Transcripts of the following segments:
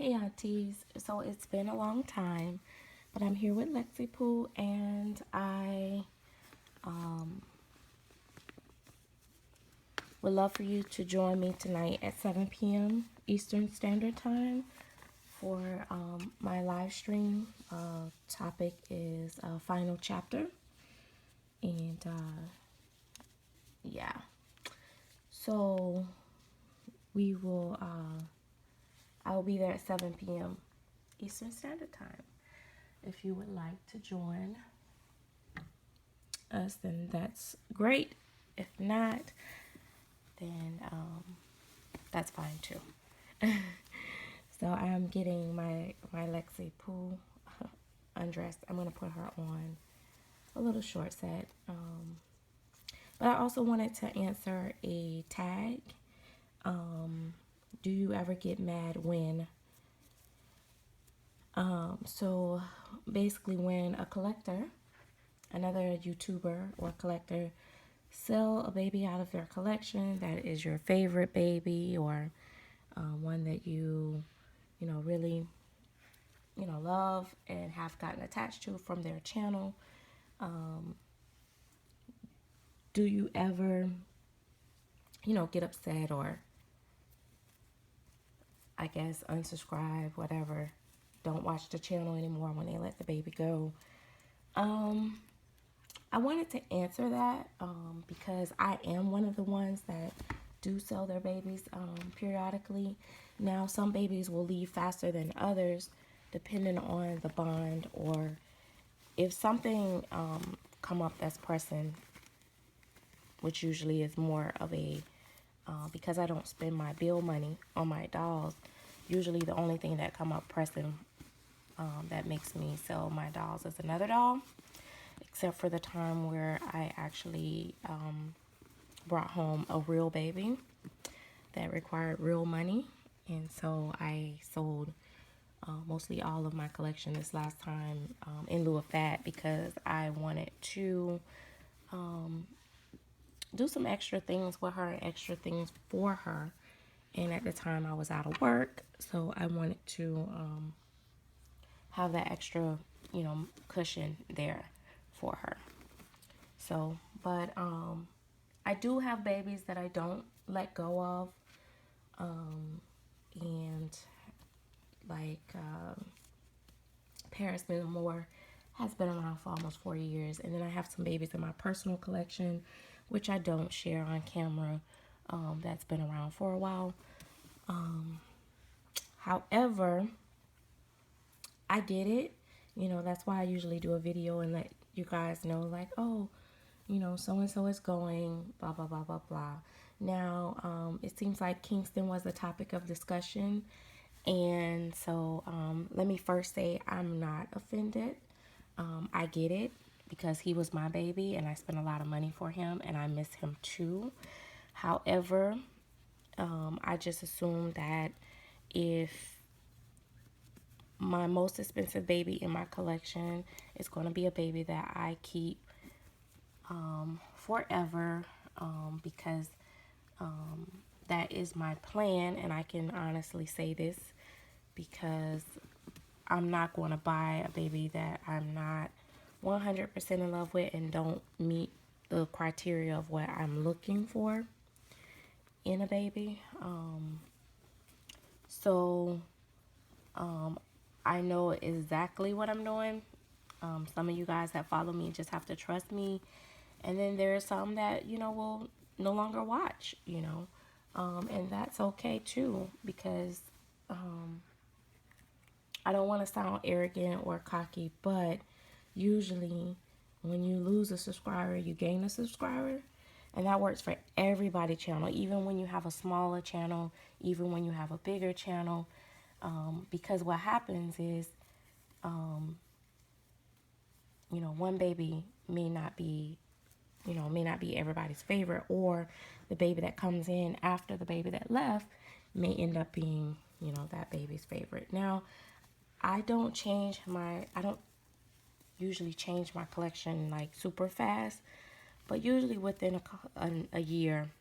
Hey aunties, so it's been a long time, but I'm here with Lexi Pooh and I um, would love for you to join me tonight at 7 p.m. Eastern Standard Time for my live stream. Topic is final chapter, and yeah, so we will. I will be there at 7 p.m. Eastern Standard Time. If you would like to join us, then that's great. If not, then that's fine too. So I'm getting my Lexi Pooh undressed. I'm gonna put her on a little short set. But I also wanted to answer a tag. Do you ever get mad when? So basically, when a collector, another YouTuber or collector, sell a baby out of their collection that is your favorite baby, or one that you really love and have gotten attached to from their channel. Do you ever get upset, or I guess unsubscribe, whatever, don't watch the channel anymore when they let the baby go? I wanted to answer that because I am one of the ones that do sell their babies periodically. Now, some babies will leave faster than others depending on the bond, or if something come up that's pressing, which usually is more of a because I don't spend my bill money on my dolls. Usually the only thing that come up pressing that makes me sell my dolls is another doll, except for the time where I actually brought home a real baby that required real money. And so I sold mostly all of my collection this last time in lieu of that, because I wanted to do some extra things with her and extra things for her. And at the time I was out of work, so I wanted to have that extra, cushion there for her. So, but I do have babies that I don't let go of. And like Paris Moore has been around for almost 40 years. And then I have some babies in my personal collection, which I don't share on camera, that's been around for a while. However, I did it. That's why I usually do a video and let you guys know, like, oh, so-and-so is going, blah, blah, blah, blah, blah. Now, it seems like Kingston was the topic of discussion. And so let me first say I'm not offended. I get it, because he was my baby and I spent a lot of money for him and I miss him too. However, I just assume that if my most expensive baby in my collection is going to be a baby that I keep forever, because that is my plan. And I can honestly say this because I'm not going to buy a baby that I'm not 100% in love with and don't meet the criteria of what I'm looking for in a baby. So I know exactly what I'm doing. Some of you guys that follow me just have to trust me. And then there are some that, will no longer watch, and that's okay too, because I don't want to sound arrogant or cocky, but usually when you lose a subscriber, you gain a subscriber. And that works for everybody channel, even when you have a smaller channel, even when you have a bigger channel. Because what happens is, one baby may not be, everybody's favorite, or the baby that comes in after the baby that left may end up being, that baby's favorite. Now, I don't usually change my collection like super fast, but usually within a year,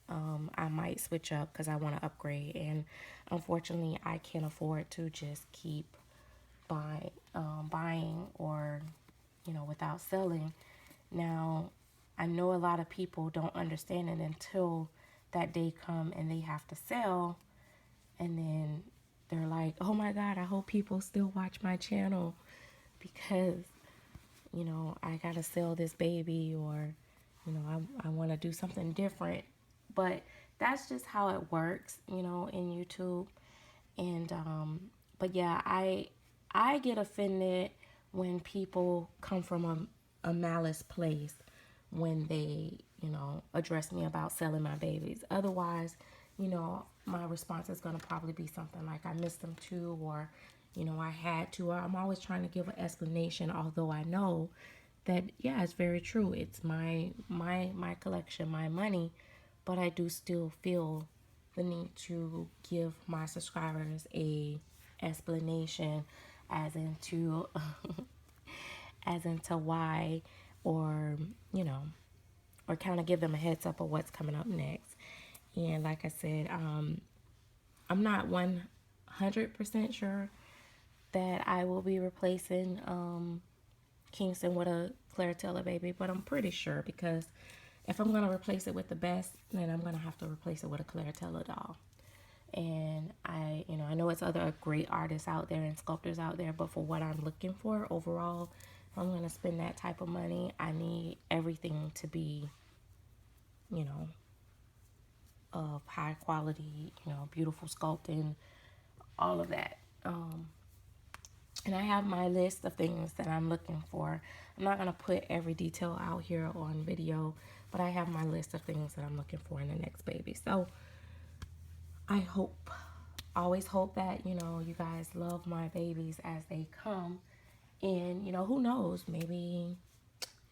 I might switch up because I want to upgrade. And unfortunately, I can't afford to just keep buying or, without selling. Now, I know a lot of people don't understand it until that day come and they have to sell, and then they're like, oh my God, I hope people still watch my channel because, I gotta sell this baby, or, I want to do something different. But that's just how it works, in YouTube. And but yeah, I get offended when people come from a malice place when they, address me about selling my babies. Otherwise, my response is going to probably be something like I missed them too, or, I had to, or I'm always trying to give an explanation, although I know that, yeah, it's very true. It's my collection, my money, but I do still feel the need to give my subscribers a explanation as into as into why, or, or kind of give them a heads up of what's coming up next. And like I said, I'm not 100% sure that I will be replacing Kingston with a Claritella baby, but I'm pretty sure, because if I'm going to replace it with the best, then I'm going to have to replace it with a Claritella doll. And I know it's other great artists out there and sculptors out there, but for what I'm looking for overall, if I'm going to spend that type of money, I need everything to be, of high quality, beautiful sculpting, all of that. And I have my list of things that I'm looking for. I'm not going to put every detail out here on video, but I have my list of things that I'm looking for in the next baby. So I always hope that, you guys love my babies as they come. And, who knows, maybe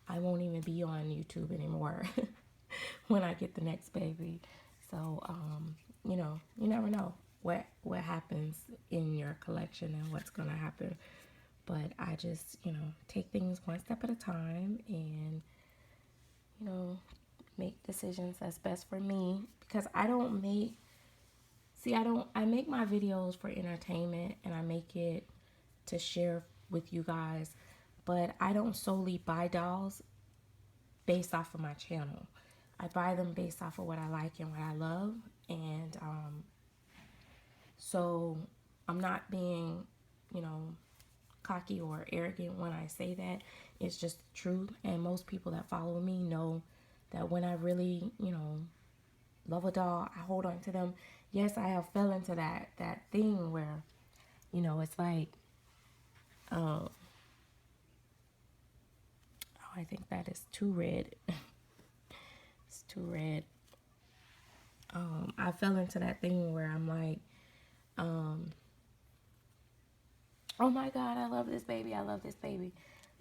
I won't even be on YouTube anymore when I get the next baby. So, you never know what happens in your collection and what's going to happen. But I just, take things one step at a time and, make decisions that's best for me, because I make my videos for entertainment and I make it to share with you guys, but I don't solely buy dolls based off of my channel. I buy them based off of what I like and what I love. And so I'm not being, cocky or arrogant when I say that. It's just the truth. And most people that follow me know that when I really, love a doll, I hold on to them. Yes, I have fell into that thing where, it's like, oh, I think that is too red. It's too red. I fell into that thing where I'm like, oh my God, I love this baby. I love this baby.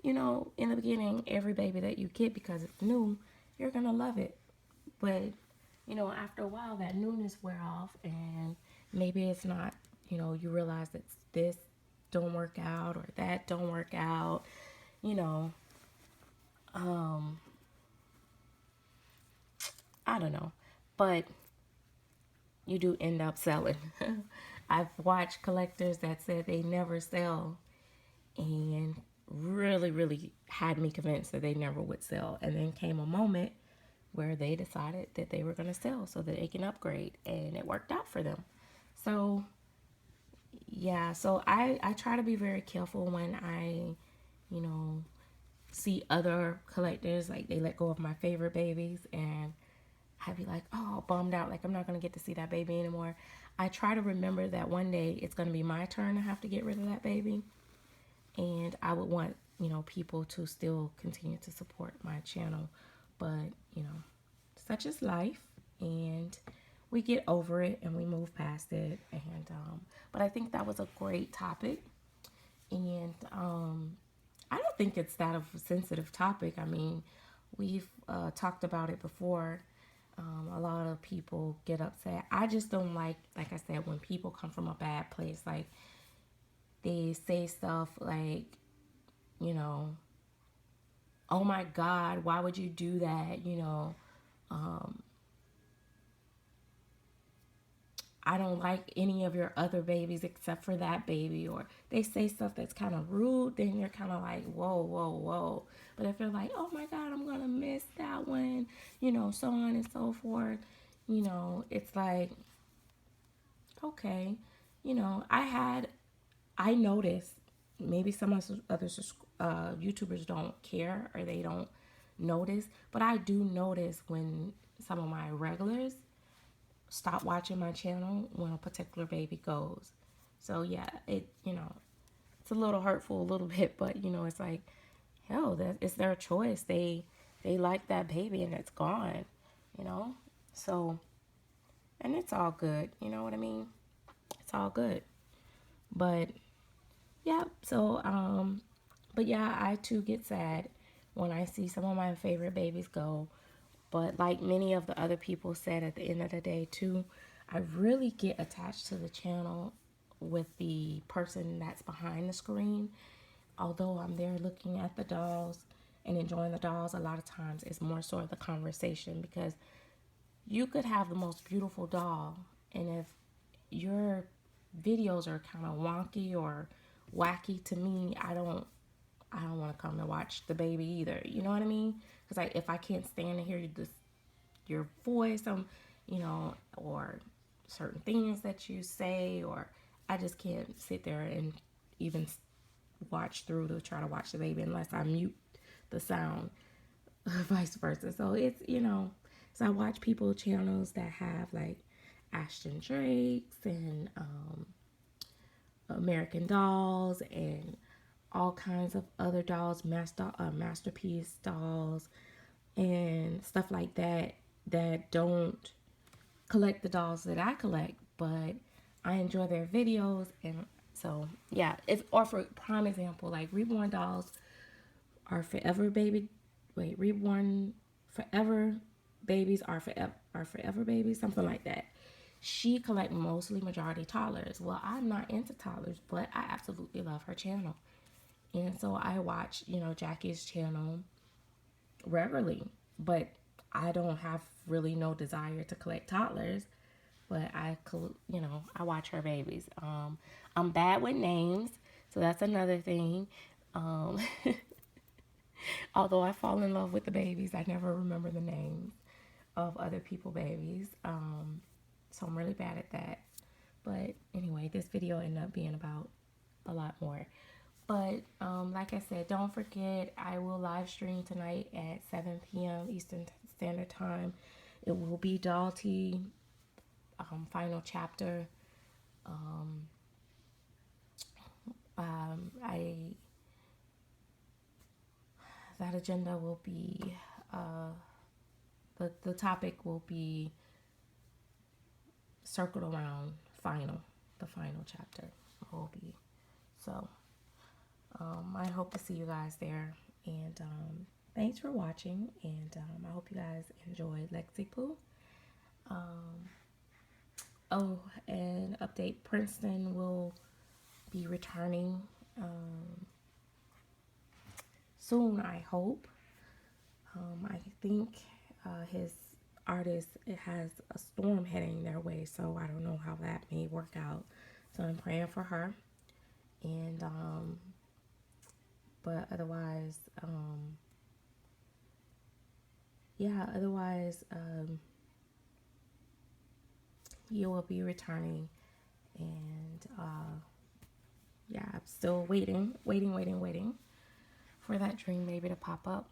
In the beginning, every baby that you get, because it's new, you're going to love it. But, after a while, that newness wear off, and maybe it's not, you realize that this don't work out or that don't work out, I don't know. But you do end up selling. I've watched collectors that said they never sell and really, really had me convinced that they never would sell. And then came a moment where they decided that they were going to sell so that they can upgrade, and it worked out for them. So yeah, so I try to be very careful when I, see other collectors, like they let go of my favorite babies, and I'd be like, oh, bummed out, like I'm not going to get to see that baby anymore. I try to remember that one day it's going to be my turn to have to get rid of that baby, and I would want, people to still continue to support my channel. But, such is life, and we get over it and we move past it. And but I think that was a great topic, and I don't think it's that of a sensitive topic. I mean, we've talked about it before. A lot of people get upset. I just don't like I said, when people come from a bad place, like they say stuff like, oh my God, why would you do that? I don't like any of your other babies except for that baby, or they say stuff that's kind of rude, then you're kind of like, whoa, whoa, whoa. But if they're like, oh my God, I'm going to miss that one, you know, so on and so forth, you know, it's like, okay, you know, I noticed maybe some of other YouTubers don't care or they don't notice, but I do notice when some of my regulars stop watching my channel when a particular baby goes. So yeah, you know, it's a little hurtful a little bit, but you know, it's like, hell, that it's their choice. They like that baby and it's gone, you know. So, and it's all good, you know what I mean? It's all good. But yeah, so but yeah, I too get sad when I see some of my favorite babies go. But like many of the other people said at the end of the day too, I really get attached to the channel with the person that's behind the screen. Although I'm there looking at the dolls and enjoying the dolls, a lot of times it's more sort of the conversation, because you could have the most beautiful doll, and if your videos are kind of wonky or wacky, to me, I don't want to come and watch the baby either. You know what I mean? Because if I can't stand to hear your voice, you know, or certain things that you say, or I just can't sit there and even watch through to try to watch the baby unless I mute the sound, vice versa. So it's, you know, so I watch people channels that have like Ashton Drakes and American Dolls and all kinds of other dolls, masterpiece dolls and stuff like that, that don't collect the dolls that I collect, but I enjoy their videos. And so yeah, if, or for prime example, like reborn dolls are forever baby, wait, reborn forever babies are forever babies, something like that. She collect mostly majority toddlers. Well, I'm not into toddlers, but I absolutely love her channel. And so I watch, you know, Jackie's channel regularly, but I don't have really no desire to collect toddlers, but you know, I watch her babies. I'm bad with names, so that's another thing. Um, although I fall in love with the babies, I never remember the names of other people babies. So I'm really bad at that. But anyway, this video ended up being about a lot more. But like I said, don't forget, I will live stream tonight at 7 p.m. Eastern Standard Time. It will be Doll Tea, final chapter. I that agenda will be the topic will be circled around the final chapter will be. So I hope to see you guys there, and thanks for watching, and I hope you guys enjoyed Lexi Poo. Oh, and update, Princeton will be returning soon, I hope. I think his artist, it has a storm heading their way, so I don't know how that may work out. So I'm praying for her. And but otherwise, yeah, otherwise, you will be returning. And yeah, I'm still waiting for that dream baby to pop up.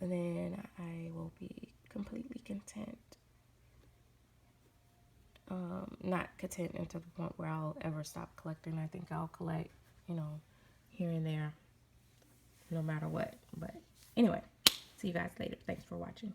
And then I will be completely content. Not content until the point where I'll ever stop collecting. I think I'll collect, you know, here and there, no matter what. But anyway, see you guys later. Thanks for watching.